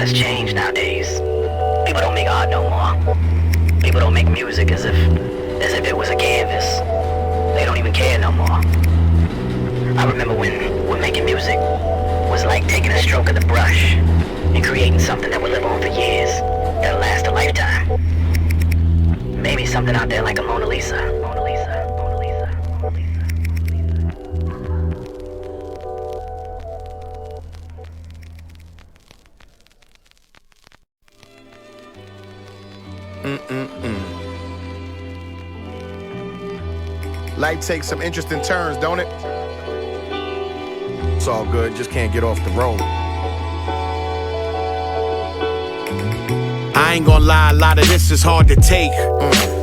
has changed nowadays. People don't make art no more. People don't make music as if it was a canvas. They don't even care no more. I remember when making music was like taking a stroke of the brush and creating something that would live on for years, that'll last a lifetime. Maybe something out there like a Mona Lisa. Mona Lisa. Mona Lisa. Mona Lisa. Life takes some interesting turns, don't it? It's all good, just can't get off the road. I ain't gonna lie, a lot of this is hard to take.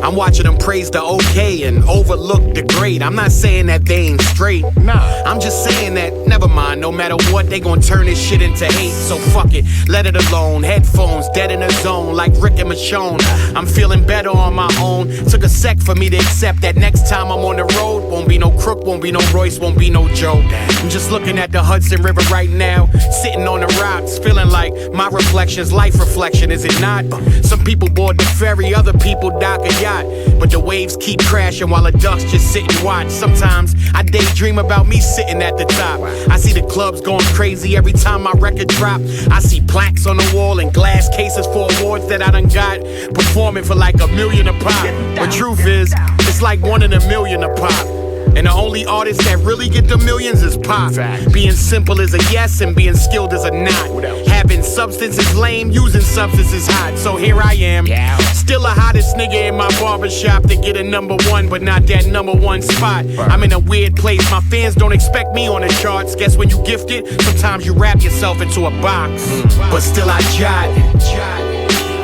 I'm watching them praise the okay and overlook the great. I'm not saying that they ain't straight. Nah. I'm just saying that, never mind, no matter what, they gon' turn this shit into hate. So fuck it, let it alone. Headphones, dead in the zone, like Rick and Michonne. I'm feeling better on my own. Took a sec for me to accept that next time I'm on the road, won't be no Crook, won't be no Royce, won't be no Joe. I'm just looking at the Hudson River right now, sitting on the rocks, feeling like my reflection's life reflection, is it not? Some people board the ferry, other people dock a yacht, but the waves keep crashing while the ducks just sit and watch. Sometimes I daydream about me sitting at the top. I see the clubs going crazy every time my record drop. I see plaques on the wall and glass cases for awards that I done got, performing for like $1 million a pop. But truth is, it's like 1 in a million a pop. And the only artists that really get the millions is pop. Being simple is a yes and being skilled is a not. Having substance is lame, using substance is hot. So here I am, still the hottest nigga in my barbershop to get a #1, but not that #1 spot. I'm in a weird place, my fans don't expect me on the charts. Guess when you gifted, sometimes you wrap yourself into a box. But still I jot.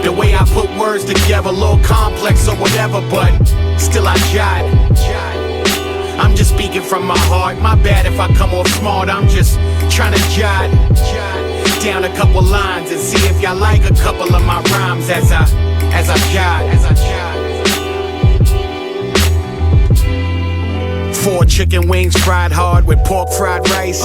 The way I put words together, a little complex or whatever, but still I jot. I'm just speaking from my heart. My bad if I come off smart. I'm just trying to jot down a couple lines and see if y'all like a couple of my rhymes as I jot. 4 chicken wings fried hard with pork fried rice.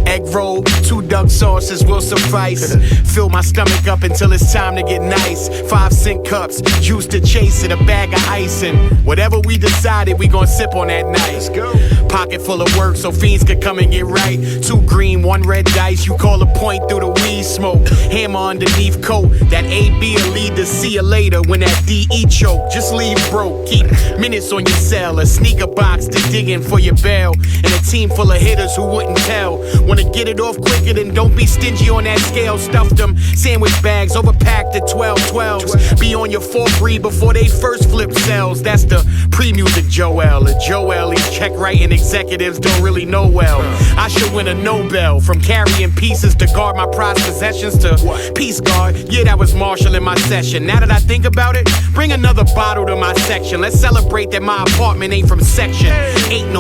Egg roll, 2 duck sauces will suffice. Fill my stomach up until it's time to get nice. 5-cent cups, juice to chase it, a bag of ice, and whatever we decided, we gon' sip on that night. Let's go. Pocket full of work so fiends could come and get right. 2 green, 1 red dice. You call a point through the weed smoke. Hammer underneath coat. That AB will lead to see you later when that DE choke. Just leave broke. Keep minutes on your cell. A sneaker box to dig in for your bail, and a team full of hitters who wouldn't tell. Wanna get it off quicker, then don't be stingy on that scale. Stuff them sandwich bags, overpacked at 12-12s. Be on your 4-3 before they first flip cells. That's the pre-music Joell. A Joell, these check writing executives don't really know well. I should win a Nobel from carrying pieces to guard my prized possessions to peace guard. Yeah, that was Marshall in my session. Now that I think about it, bring another bottle to my section. Let's celebrate that my apartment ain't from section. Ain't no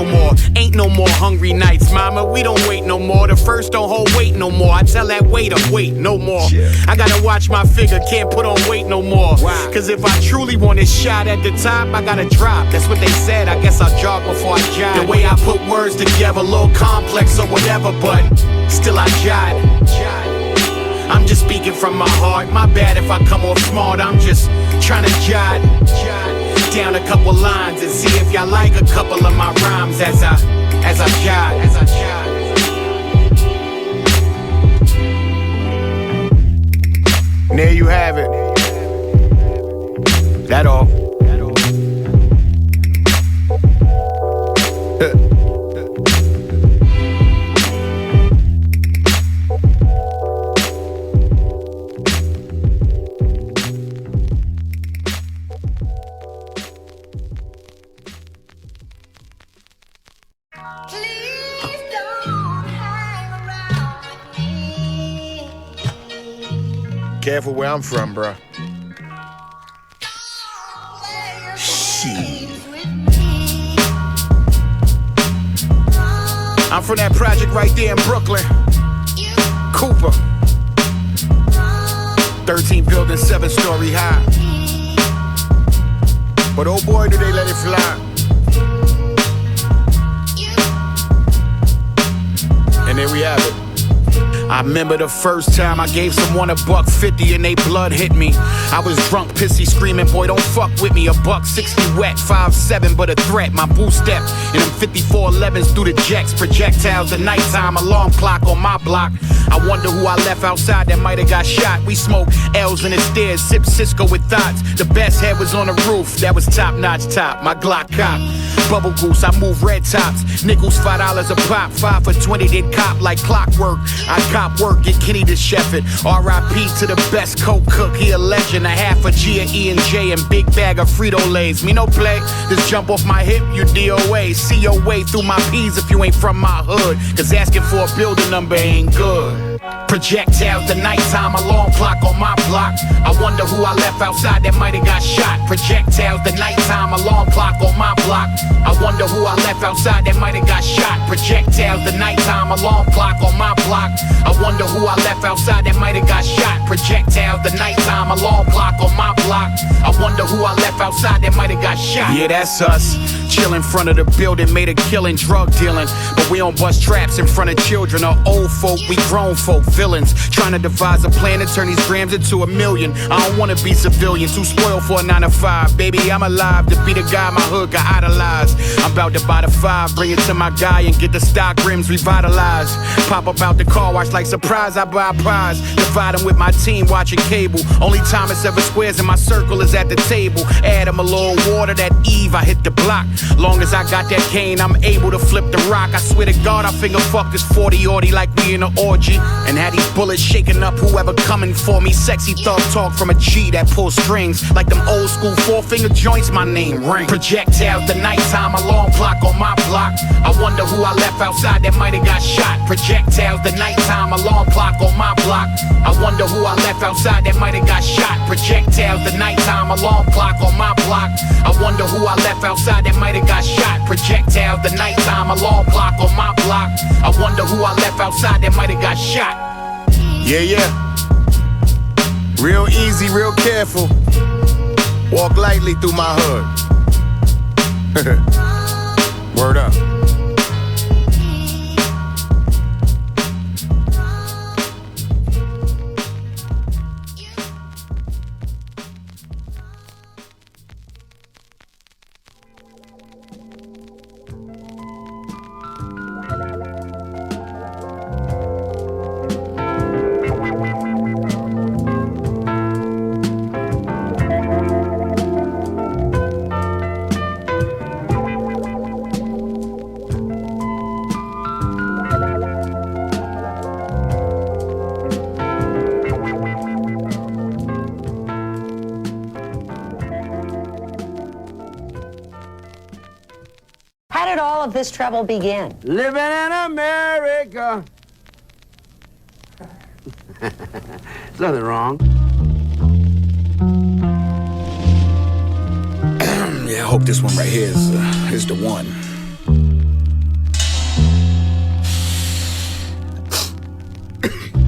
more hungry nights, mama. We don't wait no more. The first don't hold weight no more. I tell that waiter, wait no more. I gotta watch my figure, can't put on weight no more. Cause if I truly want this shot at the top, I gotta drop. That's what they said, I guess I'll jog before I jog. The way I put words together, a little complex or whatever, but still I jot. I'm just speaking from my heart. My bad if I come off smart. I'm just trying to jot down a couple lines and see if y'all like a couple of my rhymes as I jot. And there you have it. That all. Careful where I'm from, bruh. Shit. I'm from that project right there in Brooklyn. Cooper. 13 buildings, 7-story high. But oh boy, do they let it fly. And there we have it. I remember the first time I gave someone $1.50 and they blood hit me. I was drunk, pissy, screaming, boy, don't fuck with me. $1.60 wet, 5'7", but a threat. My boo step in them 5411s through the jacks. Projectiles, the nighttime alarm clock on my block. I wonder who I left outside that might have got shot. We smoke L's in the stairs, sip Cisco with thoughts. The best head was on the roof, that was top-notch top. My Glock cop, bubble goose, I move red tops. Nickels, $5 a pop, 5 for 20, then cop like clockwork. I cop work, get Kenny to chef it. R.I.P. to the best coke cook, he a legend. A half a G of E&J and big bag of Frito-Lays. Me no play, just jump off my hip, you DOA. See your way through my P's if you ain't from my hood. Cause asking for a building number ain't good. Projectiles, the nighttime alarm clock on my block. I wonder who I left outside that might have got shot. Projectiles, the nighttime alarm clock on my block. I wonder who I left outside that might have got shot. Projectiles, the nighttime alarm clock on my block. I wonder who I left outside that might have got shot. Projectiles, the nighttime alarm clock on my block. I wonder who I left outside that might have got shot. Yeah, that's us. Chill in front of the building, made a killing, drug dealing. But we don't bust traps in front of children or old folk. We grown folk, villains. Trying to devise a plan to turn these grams into $1 million. I don't wanna be civilian, too spoiled for a 9 to 5. Baby, I'm alive to be the guy my hood got idolized. I'm about to buy the 5, bring it to my guy and get the stock rims revitalized. Pop up out the car wash like surprise, I buy a prize. Divide them with my team watching cable. Only time it's ever squares in my circle is at the table. Add them a little water, that eve, I hit the block. Long as I got that cane, I'm able to flip the rock. I swear to God, I finger fuck this 40-40 like we in an orgy. And had these bullets shaking up whoever coming for me. Sexy thug talk from a G that pulls strings. Like them old school 4-finger joints, my name ring. Projectiles, the nighttime alarm clock on my block. I wonder who I left outside that might have got shot. Projectiles, the nighttime alarm clock on my block. I wonder who I left outside that might have got shot. Projectiles, the nighttime alarm clock on my block. I wonder who I left outside that might have got shot. Projectiles, the nighttime alarm clock on my block. I wonder who I left outside that might have got shot. Yeah, yeah. Real easy, real careful. Walk lightly through my hood. Word up. How did all of this trouble begin? Living in America. There's nothing wrong. Yeah, I hope this one right here is the one.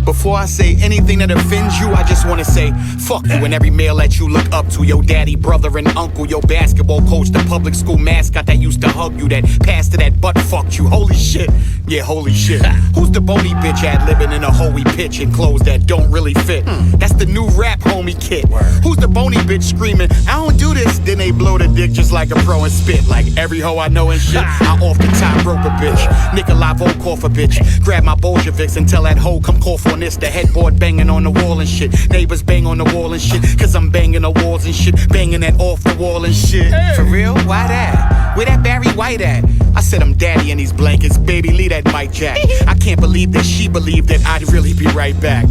Before I say anything that offends you, I just wanna say fuck you and every male that you look up to. Your daddy, brother, and uncle, your basketball coach, the public school mascot that used to hug you, that pastor that butt fucked you. Holy shit, yeah, holy shit. Who's the bony bitch ad-libbing in a hoey pitch and clothes that don't really fit? That's the new rap homie kid. Who's the bony bitch screaming, I don't do this? Then they blow the dick just like a pro and spit. Like every hoe I know and shit, I off the top rope a bitch. Nikolai Volkov a bitch. Grab my Bolsheviks and tell that hoe come call for this. The headboard banging on the wall and shit. Neighbors bang on the wall and shit. Cause I'm banging the walls and shit. Banging that off the wall and shit. For real? Why that? Where that Barry White at? I said I'm daddy in these blankets. Baby, leave that Mike Jack. I can't believe that she believed that I'd really be right back.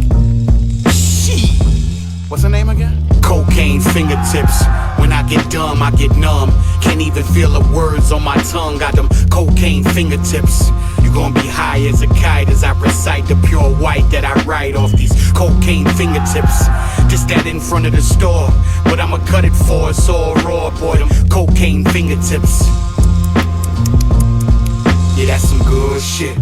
She. What's her name again? Cocaine fingertips. When I get dumb, I get numb. Can't even feel the words on my tongue. Got them cocaine fingertips. You gon' be high as a kite as I recite the pure white that I write off these cocaine fingertips. Just that in front of the store, but I'ma cut it for it's all raw, boy, them cocaine fingertips. Yeah, that's some good shit.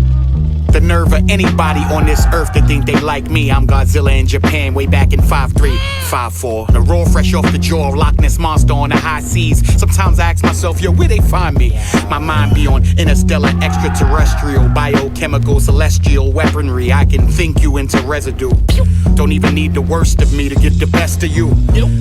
The nerve of anybody on this earth to think they like me. I'm Godzilla in Japan way back in 5'3", 5'4". The raw fresh off the jaw of Loch Ness Monster on the high seas. Sometimes I ask myself, yo, where they find me? My mind be on interstellar, extraterrestrial, biochemical, celestial weaponry. I can think you into residue. Don't even need the worst of me to get the best of you.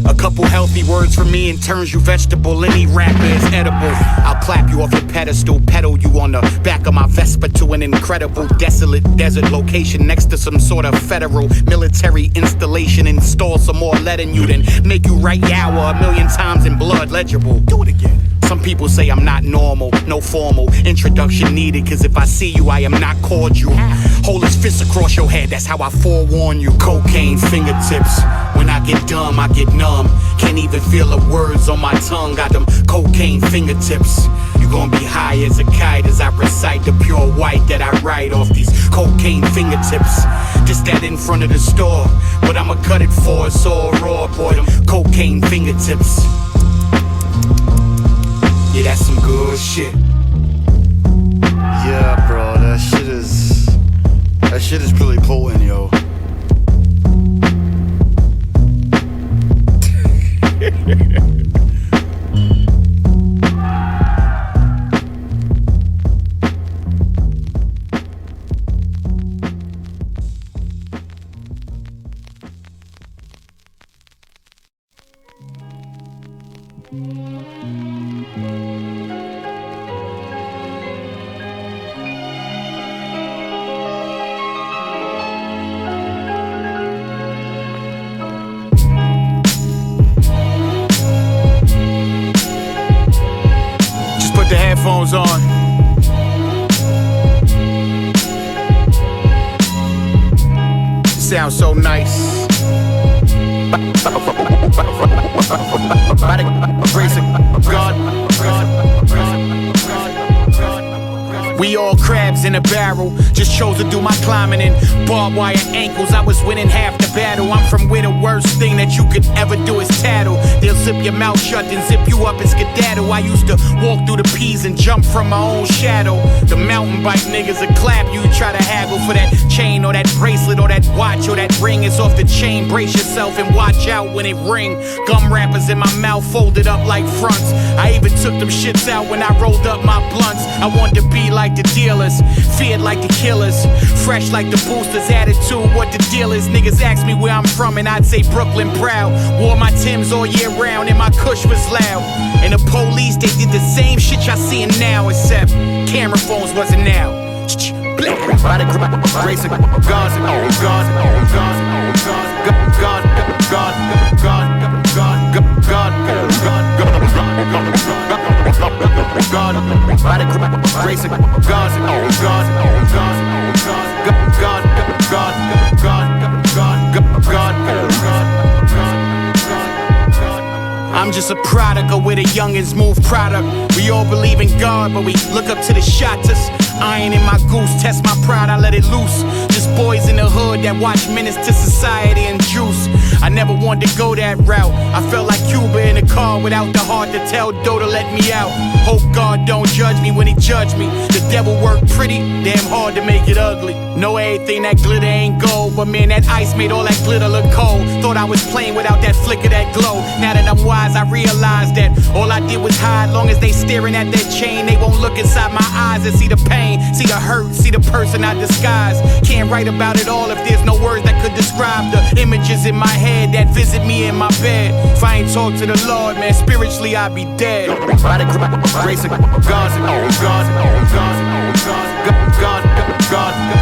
A couple healthy words from me and turns you vegetable. Any rapper is edible. I'll clap you off your pedestal, pedal you on the back of my Vespa to an incredible desolate desert location next to some sort of federal military installation. Install some more lead in you, then make you write yawa 1,000,000 times in blood legible. Do it again. Some people say I'm not normal, no formal introduction needed, cause if I see you, I am not cordial. Hold his fist across your head, that's how I forewarn you. Cocaine fingertips, when I get dumb, I get numb. Can't even feel the words on my tongue, got them cocaine fingertips. You gon' be high as a kite as I recite the pure white that I write off these cocaine fingertips. Just that in front of the store, but I'ma cut it for it's all raw, boy, them cocaine fingertips. Yeah, that's some good shit. Yeah, bro, that shit is really potent, yo. Put the headphones on. It sounds so nice. By the grace of God. We all crabs in a barrel. Just chose to do my climbing in barbed wire ankles. I was winning half the battle. I'm from where the worst thing that you could ever do is tattle. They'll zip your mouth shut and zip you up and skedaddle. I used to walk through the peas and jump from my own shadow. The mountain bike niggas will clap you. Try to haggle for that chain or that bracelet or that watch or that ring. It's off the chain. Brace yourself and watch out when it ring. Gum wrappers in my mouth folded up like fronts. I even took them shits out when I rolled up my blunts. I wanted to be like the dealers, feared like the killers, fresh like the boosters, attitude what the deal is. Niggas ask me where I'm from and I'd say Brooklyn proud. Wore my Timbs all year round and my kush was loud. And the police, they did the same shit y'all seeing now, except camera phones wasn't now. By the grace of God, God, by the grace of I'm just a product of where the youngins move product. We all believe in God, but we look up to the shotters. Iron in my goose, test my pride, I let it loose. Just boys in the hood that watch Menace to Society and Juice. I never wanted to go that route. I felt like Cuba in a car without the heart to tell Doe to let me out. Hope God don't judge me when he judge me. The devil worked pretty, damn hard to make it ugly. Know everything that glitter ain't gold, but man, that ice made all that glitter look cold. Thought I was playing without that flicker, that glow. Now that I'm wise, I realize that all I did was hide. Long as they staring at that chain, they won't look inside my eyes and see the pain, see the hurt, see the person I disguise. Can't write about it all if there's no words that could describe the images in my head that visit me in my bed. If I ain't talk to the Lord, man, spiritually I'd be dead. By the grace of God, God, God, God, God,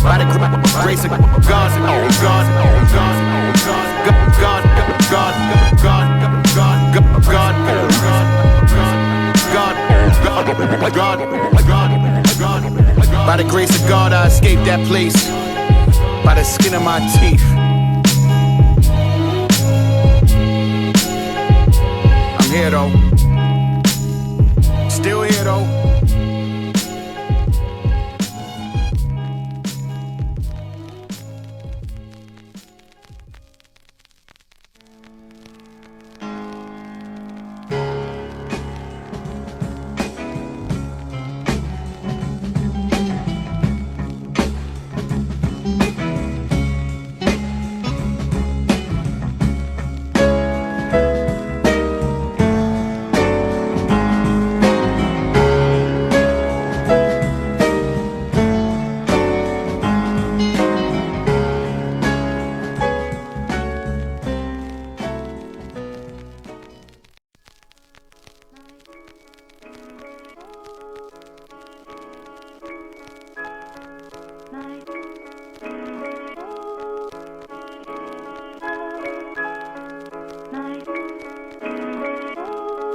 by the grace of God, God, by the grace of God, I escaped that place by the skin of my teeth. I'm here though, still here though.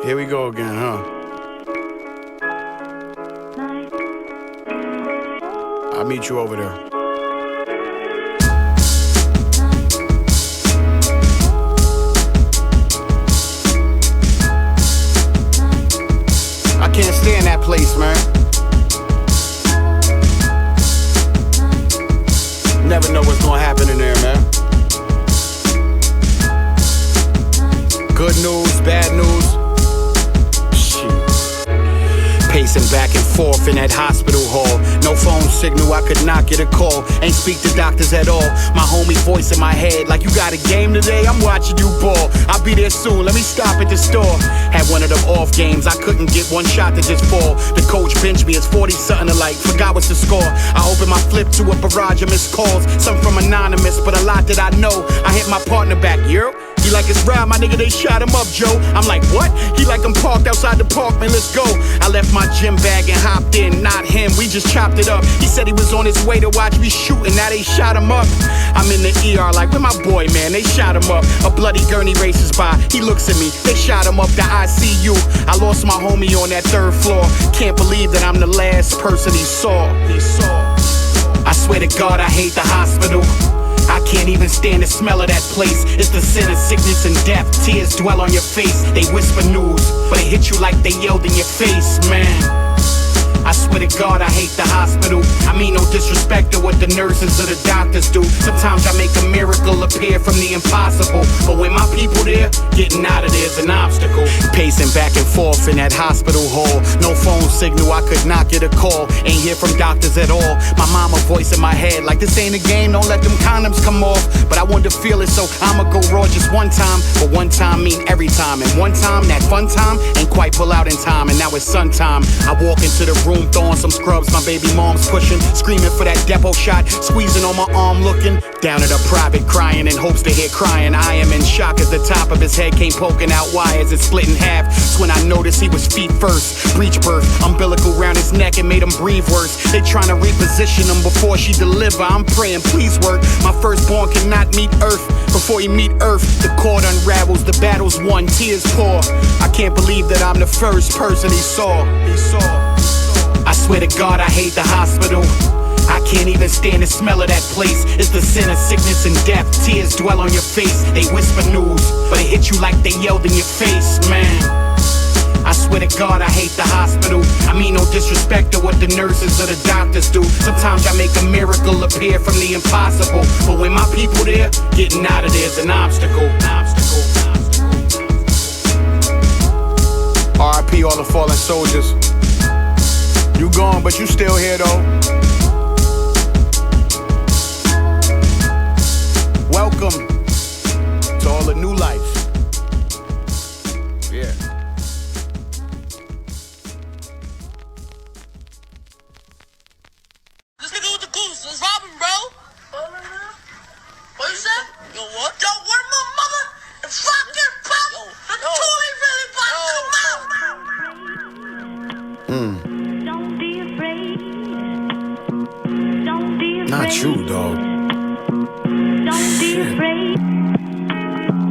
Here we go again, huh? I'll meet you over there. I can't stay in that place, man. Never know what's gonna happen in there, man. Good news, bad news. Pacing back and forth in that hospital hall. No phone signal, I could not get a call. Ain't speak to doctors at all. My homie voice in my head like, you got a game today? I'm watching you ball. I'll be there soon, let me stop at the store. Had one of them off games, I couldn't get one shot to just fall. The coach benched me, it's 40-something alike, forgot what's the score. I opened my flip to a barrage of missed calls. Some from anonymous, but a lot that I know. I hit my partner back, yo. He like, it's Rob, my nigga, they shot him up, Joe. I'm like, what? He like, I'm parked outside the park, man, let's go. I left my gym bag and hopped in, not him, we just chopped it up. He said he was on his way to watch me shoot, and now they shot him up. I'm in the ER like, where my boy, man, they shot him up. A bloody gurney races by, he looks at me, they shot him up, the ICU. I lost my homie on that 3rd floor. Can't believe that I'm the last person he saw. I swear to God, I hate the hospital. I can't even stand the smell of that place. It's the sin of sickness and death. Tears dwell on your face. They whisper news, but it hit you like they yelled in your face, man. I swear to God, I hate the hospital. I mean no disrespect to what the nurses or the doctors do. Sometimes I make a miracle appear from the impossible. But when my people there, getting out of there's an obstacle. Pacing back and forth in that hospital hall. No phone signal, I could not get a call. Ain't hear from doctors at all. My mama voice in my head like, this ain't a game, don't let them condoms come off. But I wanted to feel it, so I'ma go raw just one time. But one time mean every time. And one time, that fun time, ain't quite pull out in time. And now it's sun time. I walk into the room throwing some scrubs, my baby mom's pushing, screaming for that depot shot, squeezing on my arm looking down at a private, crying in hopes to hear crying. I am in shock as the top of his head came poking out wires and split in half. That's when I noticed he was feet first, breech birth, umbilical round his neck and made him breathe worse. They trying to reposition him before she deliver. I'm praying, please work. My firstborn cannot meet earth before he meet earth. The cord unravels, the battle's won, tears pour. I can't believe that I'm the first person he saw. I swear to God, I hate the hospital. I can't even stand the smell of that place. It's the sin of sickness and death. Tears dwell on your face. They whisper news, but it hit you like they yelled in your face, man. I swear to God, I hate the hospital. I mean no disrespect to what the nurses or the doctors do. Sometimes I make a miracle appear from the impossible. But when my people there, getting out of there's an obstacle. R.I.P. all the fallen soldiers. You gone, but you still here though. Welcome to all the new life. Yeah. This nigga with the goose, let's rob him, bro. What you said? Yo, what? Yo, where my mother and fucking pop? The tool ain't really about to come out. Not you, dog.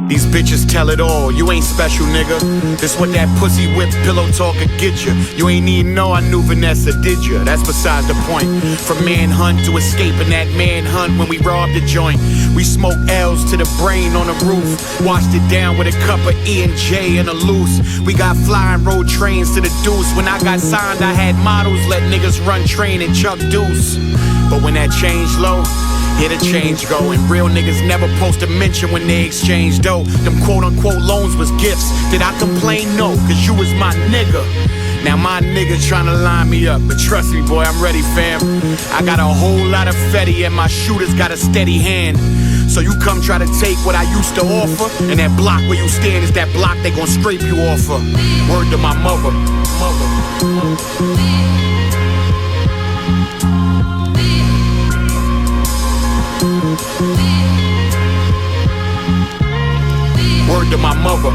These bitches tell it all, you ain't special, nigga. This what that pussy whip pillow talk could get you. You ain't even know I knew Vanessa, did ya? That's beside the point. From manhunt to escaping that manhunt when we robbed the joint. We smoked L's to the brain on the roof. Washed it down with a cup of E&J and a loose. We got flying road trains to the deuce. When I got signed, I had models let niggas run train and chuck deuce. But when that changed low, here the change go. And real niggas never post a mention when they exchange dough. Them quote-unquote loans was gifts. Did I complain? No, cause you was my nigga. Now my nigga tryna line me up, but trust me boy, I'm ready fam. I got a whole lot of fetty and my shooters got a steady hand. So you come try to take what I used to offer, and that block where you stand is that block they gon' scrape you off of. Word to my mother. Word to my mother.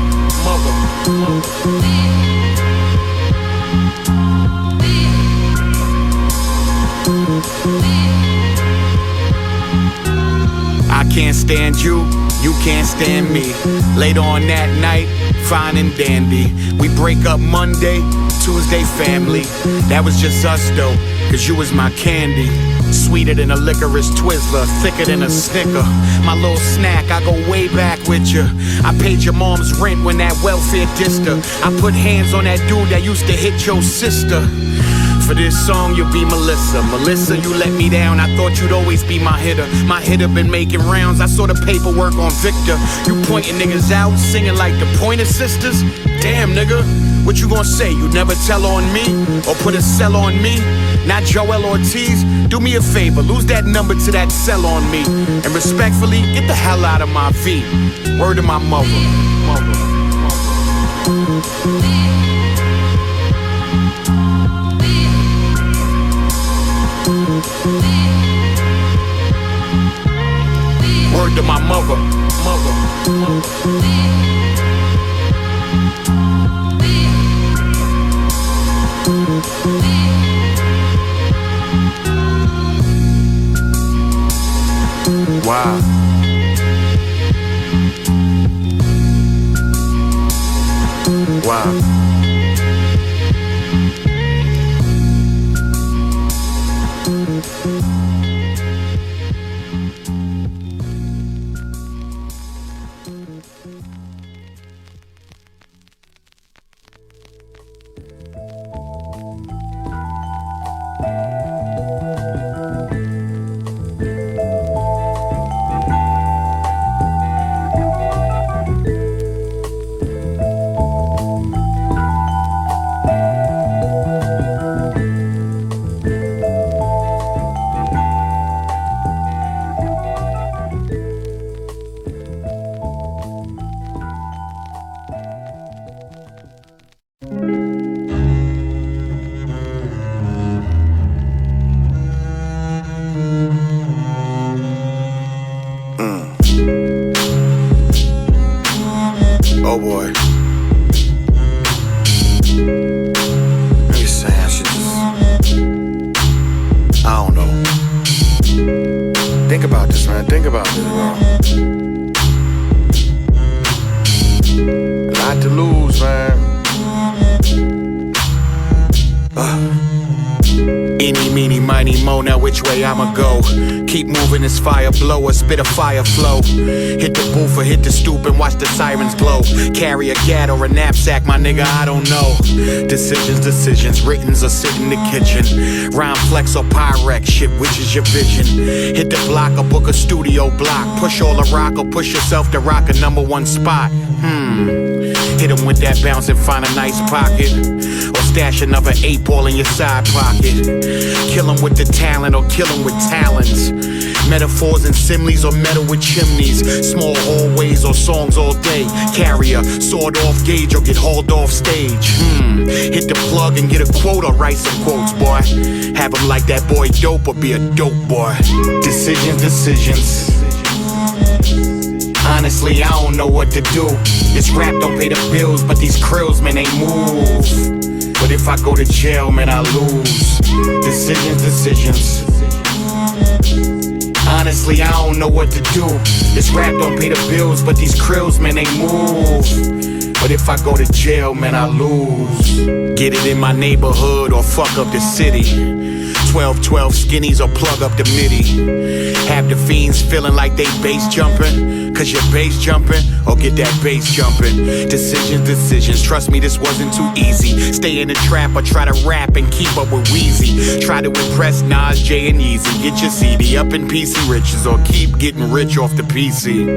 I can't stand you, You can't stand me. Later on that night, fine and dandy. We break up Monday, Tuesday family. That was just us though, cause you was my candy. Sweeter than a licorice Twizzler, thicker than a Snicker. My little snack, I go way back with you. I paid your mom's rent when that welfare dissed her. I put hands on that dude that used to hit your sister. For this song, you'll be Melissa. Melissa, you let me down. I thought you'd always be my hitter. My hitter been making rounds. I saw the paperwork on Victor. You pointing niggas out, singing like the Pointer Sisters. Damn, nigga, what you gonna say? You never tell on me or put a cell on me? Not Joell Ortiz. Do me a favor, lose that number to that cell on me, and respectfully, get the hell out of my feet. Word to my mother. Word to my mother. Wow. Wow. Oh boy. Let me say, I should just, I don't know. Think about this, man. Think about this, bro. A lot to lose, man. Eeny, meeny, miny, mo, now which way I'ma go? Keep moving this fire blower, spit a fire flow. Hit the booth or hit the stoop and watch the sirens blow. Carry a gat or a knapsack, my nigga, I don't know. Decisions, writtens or sit in the kitchen. Rhyme flex or Pyrex, shit, which is your vision? Hit the block or book a studio block. Push all the rock or push yourself to rock a #1 spot. Hit him with that bounce and find a nice pocket. Or stash another 8-ball in your side pocket. Kill him with the talent or kill him with talons. Metaphors and similes or metal with chimneys. Small hallways or songs all day. Carry a sword off gauge or get hauled off stage. Hit the plug and get a quote or write some quotes, boy. Have him like that boy dope or be a dope boy. Decisions. Honestly, I don't know what to do. This rap don't pay the bills, but these krills, man, they move. But if I go to jail, man, I lose. Decisions. Honestly, I don't know what to do. This rap don't pay the bills, but these krills, man, they move. But if I go to jail, man, I lose. Get it in my neighborhood or fuck up the city. 12-12 skinnies or plug up the MIDI. Have the fiends feeling like they bass jumping. Cause you're bass jumping or get that bass jumping. Decisions, trust me, this wasn't too easy. Stay in the trap or try to rap and keep up with Weezy. Try to impress Nas, J, and Yeezy. Get your CD up in PC riches or keep getting rich off the PC.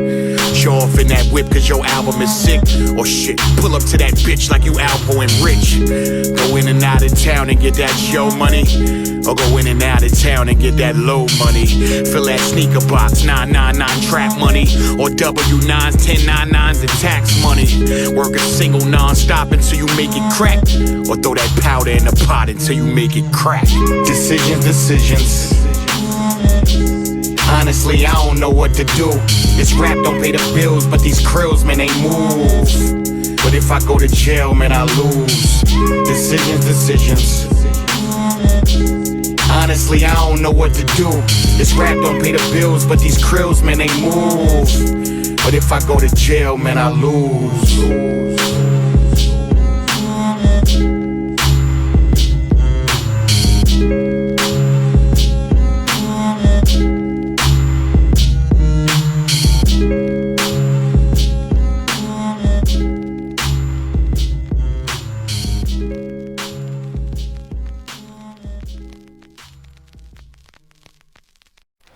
Show off in that whip cause your album is sick. Or shit, pull up to that bitch like you Alpo and Rich. Go in and out of town and get that show money. Or go in and out of town and get that low money. Fill that sneaker box, 999 trap money. Or W9s, 1099s and tax money. Work a single non-stop until you make it crack. Or throw that powder in the pot until you make it crack. Decisions. Honestly, I don't know what to do. This rap don't pay the bills, but these krills, man, they move. But if I go to jail, man, I lose. Decisions. Honestly, I don't know what to do. This rap don't pay the bills, but these krills, man, they move. But if I go to jail, man, I lose.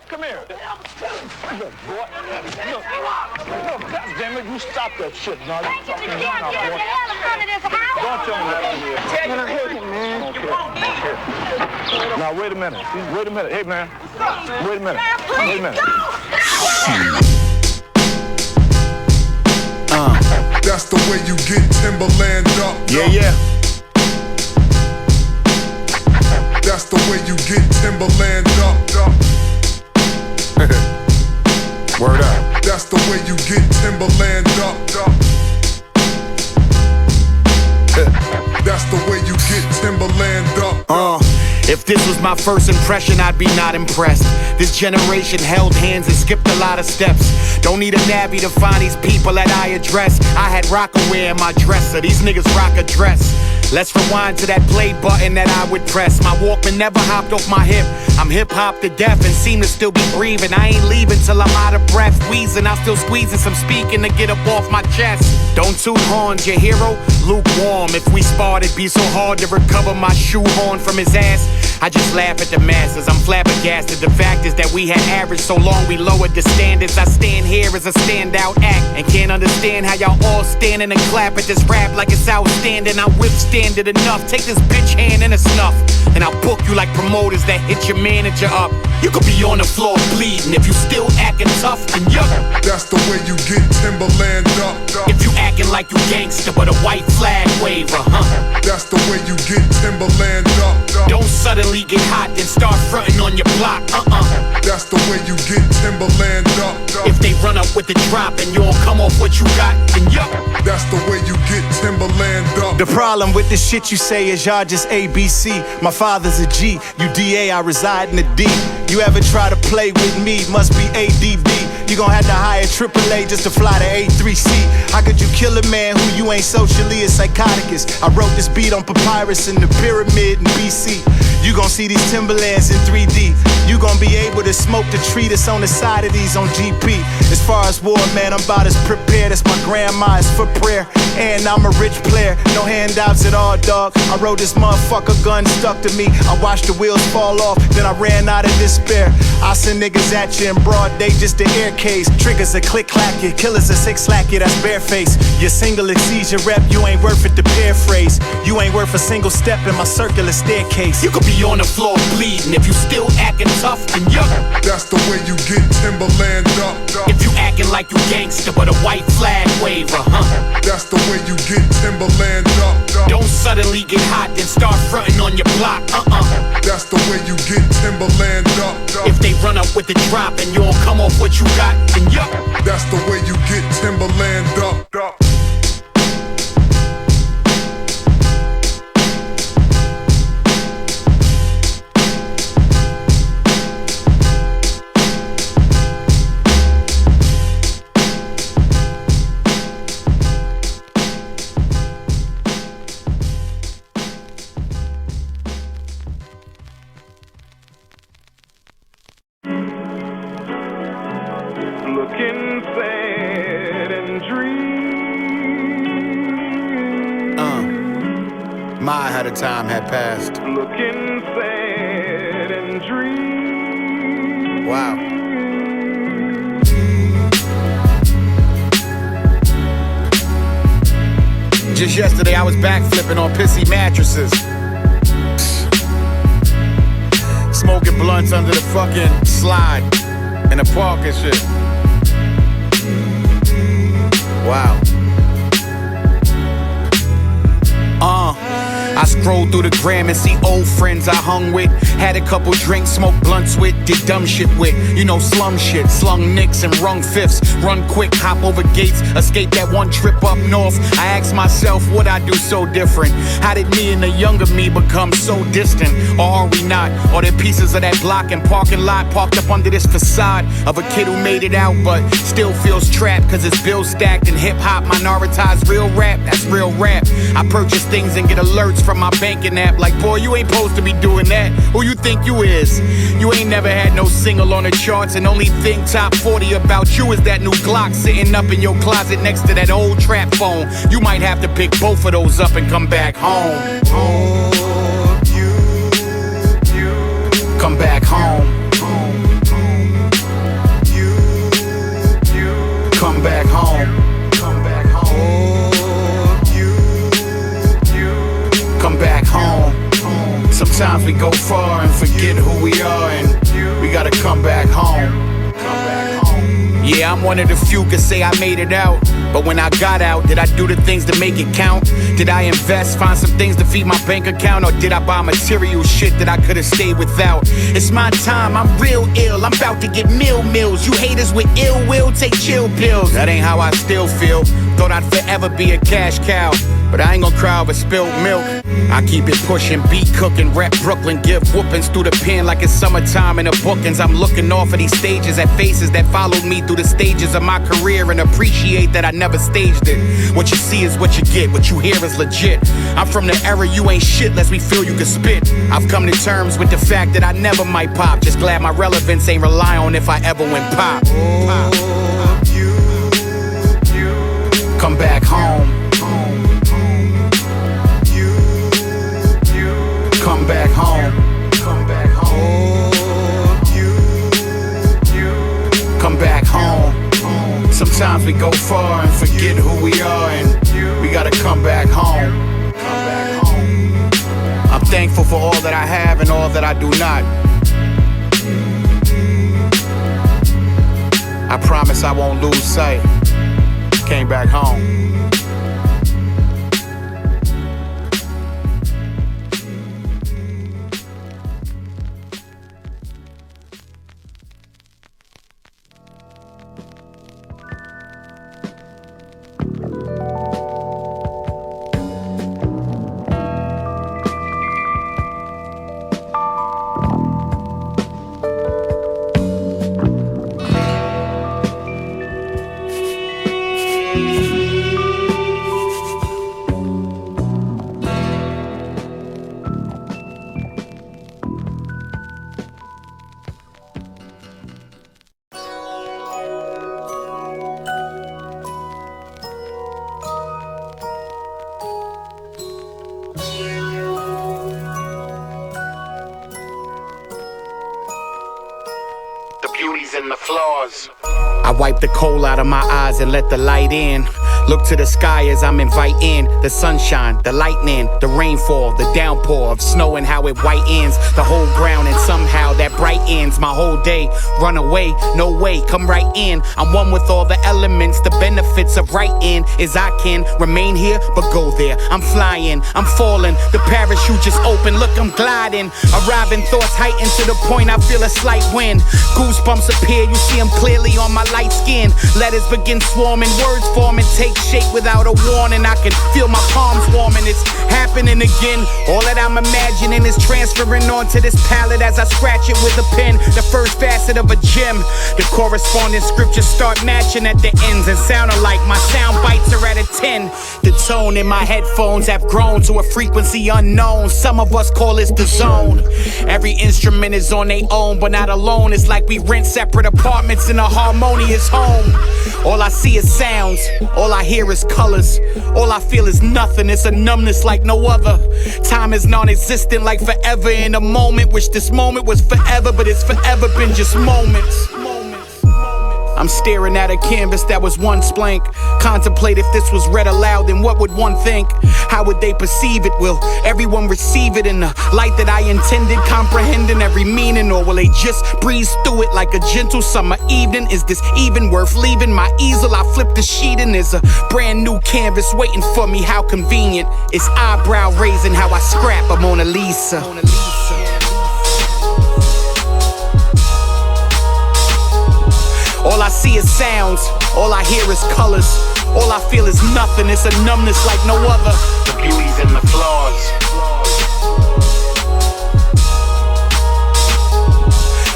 Come here. Look, boy. Look, goddammit, you stop that shit now. You fucking now, boy. Don't tell me what to do. Man, I hate him, man. Okay. Now, wait a minute. Wait a minute. Hey, man. Wait a minute. Wait a minute. That's the way you get Timberlan'd up. Yeah. That's the way you get Timberlan'd up. Word up. That's the way you get Timberlan'd up. That's the way you get Timberlan'd up. If this was my first impression, I'd be not impressed. This generation held hands and skipped a lot of steps. Don't need a nabby to find these people that I address. I had Rockaway in my dresser, these niggas rock a dress. Let's rewind to that play button that I would press. My Walkman never hopped off my hip. I'm hip-hop to death and seem to still be breathing. I ain't leaving till I'm out of breath. Wheezing, I'm still squeezing some speaking to get up off my chest. Don't toot horns, your hero, lukewarm. If we sparred, it'd be so hard to recover my shoehorn from his ass. I just laugh at the masses, I'm flabbergasted. The fact is that we had average so long we lowered the standards. I stand here as a standout act and can't understand how y'all all standing and clap at this rap like it's outstanding. I withstand it enough, take this bitch hand and a snuff, and I'll book you like promoters that hit your manager up. You could be on the floor bleeding if you still acting tough, then yup. That's the way you get Timberlan'd up. If you acting like you gangster but a white flag waver, That's the way you get Timberlan'd up. Don't suddenly get hot then start fronting on your block, That's the way you get Timberlan'd up. If they run up with the drop and you don't come off what you got, then yup. That's the way you get Timberlan'd up. The problem with the shit you say is y'all just ABC. My father's a G, you DA, I reside in the D. You ever try to play with me, must be ADD. You gon' have to hire AAA just to fly to A3C. How could you kill a man who you ain't socially a psychoticus? I wrote this beat on papyrus in the pyramid in BC. You gon' see these Timberlands in 3D. You gon' be able to smoke the tree that's on the side of these on GP. As far as war, man, I'm about as prepared as my grandma is for prayer. And I'm a rich player, no handouts at all, dog. I wrote this motherfucker, gun stuck to me. I watched the wheels fall off, then I ran out of despair. I send niggas at you in broad day just to air case. Triggers a click clack you, killers a six slack you, that's bareface. Your single exceeds your rep, you ain't worth it to paraphrase. You ain't worth a single step in my circular staircase. You could be on the floor bleeding if you still acting tough, then yup. That's the way you get Timberlan'd up. If you acting like you gangster but a white flag waver, That's the way you get Timberlan'd up. Don't suddenly get hot then start fronting on your block, That's the way you get Timberlan'd up. If they run up with the drop and you don't come off what you got, then yup. That's the way you get Timberlan'd up. Looking sad and dream. My, how the time had passed. Looking sad and dream. Wow. Just yesterday I was backflipping on pissy mattresses, smoking blunts under the fucking slide in the park and shit. Wow. I scroll through the gram and see old friends I hung with. Had a couple drinks, smoked blunts with, did dumb shit with. You know, slum shit, slung nicks and rung fifths. Run quick, hop over gates, escape that one trip up north. I ask myself, what I do so different? How did me and the younger me become so distant? Or are we not? Are there pieces of that block and parking lot parked up under this facade of a kid who made it out but still feels trapped cause his bills stacked and hip-hop minoritized real rap? That's real rap. I purchase things and get alerts from my banking app like, boy, you ain't supposed to be doing that. Who you think you is? You ain't never had no single on the charts, and only thing top 40 about you is that new Glock sitting up in your closet next to that old trap phone. You might have to pick both of those up and come back home. Come back home. Come back home. Come back home. Come back home. Sometimes we go far and forget who we are, and we gotta come back home. Yeah, I'm one of the few can say I made it out. But when I got out, did I do the things to make it count? Did I invest, find some things to feed my bank account? Or did I buy material shit that I could've stayed without? It's my time, I'm real ill. I'm about to get meals. You haters with ill will, take chill pills. That ain't how I still feel. Thought I'd forever be a cash cow, but I ain't gonna cry over spilled milk. I keep it pushing, beat cooking, rep Brooklyn, give whoopings through the pen like it's summertime in the bookings. I'm looking off of these stages at faces that followed me through the stages of my career and appreciate that I never staged it. What you see is what you get, what you hear is legit. I'm from the era you ain't shit lest we feel you can spit. I've come to terms with the fact that I never might pop. Just glad my relevance ain't rely on if I ever went pop. Come back home. Come back home. Come back home. Come back home. Sometimes we go far and forget who we are, and we gotta come back home. I'm thankful for all that I have and all that I do not. I promise I won't lose sight. Came back home. And the flaws. I wipe the coal out of my eyes and let the light in. Look to the sky as I'm inviting the sunshine, the lightning, the rainfall, the downpour of snow and how it whitens the whole ground, and somehow that brightens my whole day. Run away, no way, come right in. I'm one with all the elements. The benefits of writing is I can remain here but go there. I'm flying, I'm falling, the parachute just open. Look, I'm gliding, arriving, thoughts heightened to the point I feel a slight wind. Goosebumps appear, you see them clearly on my light skin. Letters begin swarming, words form and take shape without a warning. I can feel my palms warming, it's happening again. All that I'm imagining is transferring onto this palette as I scratch it with a pen. The first facet of a gem, the corresponding scriptures start matching at the ends and sound alike. My sound bites are at a 10. The tone in my headphones have grown to a frequency unknown. Some of us call this the zone. Every instrument is on their own, but not alone. It's like we rent separate apartments in a harmonious home. All I see is sounds, all I hear is colors. All I feel is nothing, it's a numbness like no other. Time is non-existent like forever in a moment. Wish this moment was forever, but it's forever been just moments. I'm staring at a canvas that was once blank. Contemplate if this was read aloud, then what would one think? How would they perceive it? Will everyone receive it in the light that I intended? Comprehending every meaning, or will they just breeze through it like a gentle summer evening? Is this even worth leaving my easel? I flip the sheet and there's a brand new canvas waiting for me. How convenient. It's eyebrow raising how I scrap a Mona Lisa. All I see is sounds, all I hear is colors. All I feel is nothing, it's a numbness like no other. The beauties and the flaws.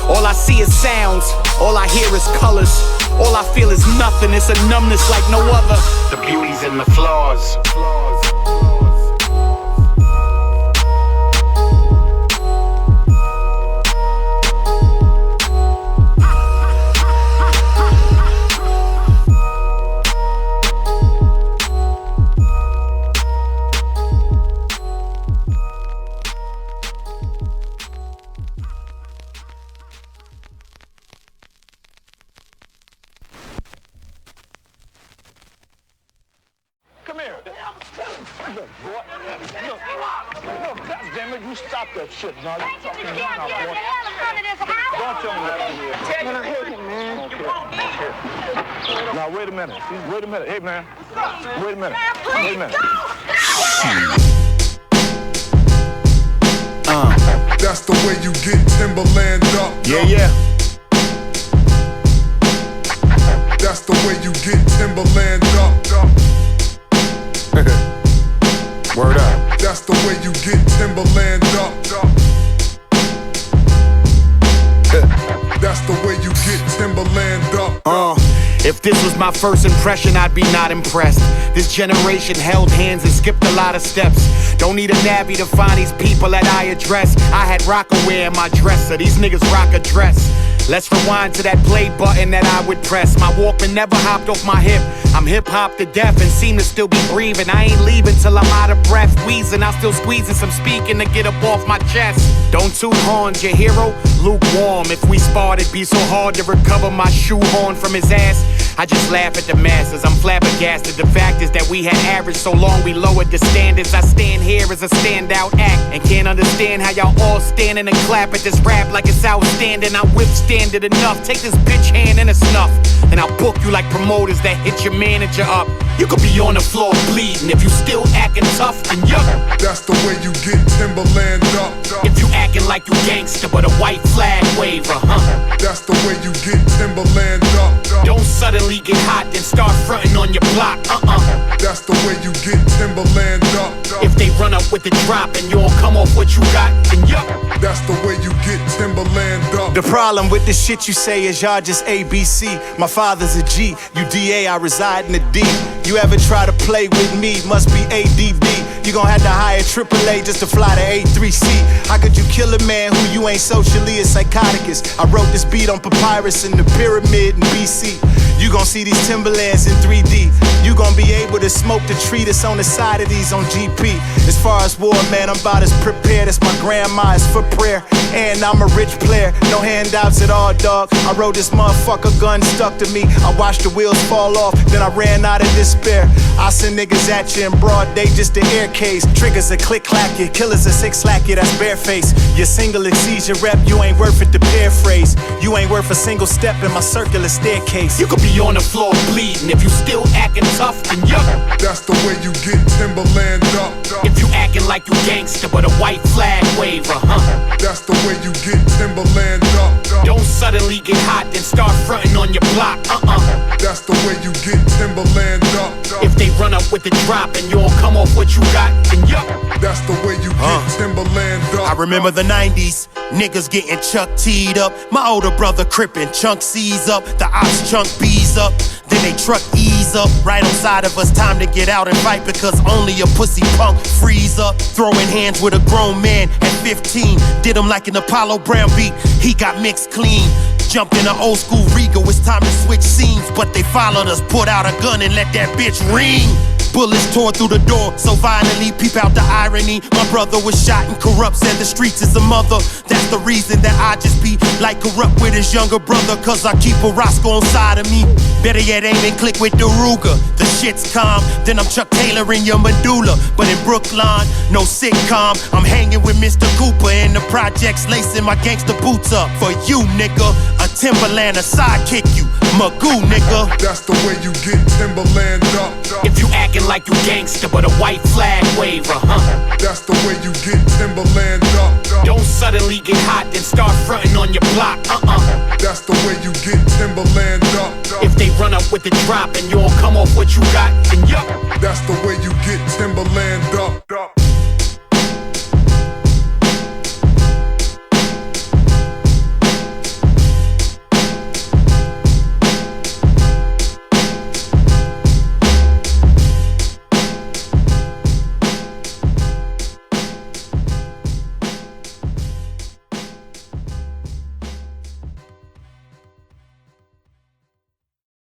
All I see is sounds, all I hear is colors. All I feel is nothing, it's a numbness like no other. The beauties and the flaws. Come here. Look, boy. Look, goddammit, you stop that shit, now. You fucking now, boy. Don't tell me what to do. Man, I hate him, man. Okay. Now, wait a minute. Wait a minute. Hey, man. Wait a minute. Wait a minute. That's the way you get Timberlan'd up. Yeah. That's the way you get Timberlan'd up. Word up. That's the way you get Timberlan'd up. That's the way you get Timberlan'd up. If this was my first impression, I'd be not impressed. This generation held hands and skipped a lot of steps. Don't need a navvy to find these people that I address. I had Rockaway in my dresser, these niggas rock a dress. Let's rewind to that play button that I would press. My Walkman never hopped off my hip. I'm hip-hop to death and seem to still be breathing. I ain't leaving till I'm out of breath. Wheezing, I'm still squeezing some speaking to get up off my chest. Don't toot horns, your hero, lukewarm. If we sparred, it'd be so hard to recover my shoehorn from his ass. I just laugh at the masses, I'm flabbergasted. The fact is that we had average so long we lowered the standards. I stand here as a standout act and can't understand how y'all all standing and clap at this rap like it's outstanding. I withstand it enough. Take this bitch hand and a snuff, and I'll book you like promoters that hit your manager up. You could be on the floor bleeding if you still acting tough and yuck. That's the way you get Timberlan'd up. If you acting like you gangster but a white flag waver, That's the way you get Timberlan'd up. Don't suddenly get hot and start fronting on your block, That's the way you get Timberlan'd up. If they run up with the drop and you don't come off what you got, then yup. That's the way you get Timberlan'd up. The problem with the shit you say is y'all just ABC. My father's a G, you DA, I reside in the D. You ever try to play with me, must be ADD. You gon' have to hire AAA just to fly the A3C. How could you kill a man who you ain't socially a psychoticus? I wrote this beat on papyrus in the pyramid in BC. You gon' see these Timberlands in 3D. You gon' be able to smoke the tree that's on the side of these on GP. As far as war, man, I'm about as prepared as my grandma is for prayer. And I'm a rich player, no handouts at all, dog. I rode this motherfucker, gun stuck to me. I watched the wheels fall off, then I ran out of despair. I send niggas at you in broad day just to air case. Triggers a click clack you, killers a six slack you, that's bareface. Your single exceeds your rep, you ain't worth it to paraphrase. You ain't worth a single step in my circular staircase. You could be on the floor bleeding if you still acting tough and yuck. That's the way you get Timberlan'd up. If you acting like you gangster but a white flag waver, That's the way you get Timberlan'd up. Don't suddenly get hot and start fronting on your block, That's the way you get Timberlan'd up. If they run up with the drop and you don't come off what you got, then yup. That's the way you get Timberlan'd up. I remember the 90s, niggas getting Chuck T'd up. My older brother crippin', chunk C's up. The ops chunk B's up. Then they truck E's up. Right on side of us, time to get out and fight because only a pussy punk freeze up. Throwing hands with a grown man at 15. Did him like an Apollo Brown beat, he got mixed clean. Jumped in an old school Regal, it's time to switch scenes. But they followed us, put out a gun and let that bitch ring. Bullets tore through the door so violently, peep out the irony. My brother was shot and corrupt, said the streets is a mother. That's the reason that I just be like corrupt with his younger brother, cause I keep a Roscoe on side of me. Better yet, aim and click with the Ruger. The shit's calm, then I'm Chuck Taylor in your medulla. But in Brooklyn, no sitcom. I'm hanging with Mr. Cooper in the projects, lacing my gangster boots up. For you, nigga, a Timberland, a sidekick you, Magoo, nigga. That's the way you get Timberlan'd up. If you acting like you gangster but a white flag waver, That's the way you get Timberlan'd up. Don't suddenly get hot and start fronting on your block, That's the way you get Timberlan'd up. If they run up with the drop and you don't come off what you got, then yup. That's the way you get Timberlan'd up.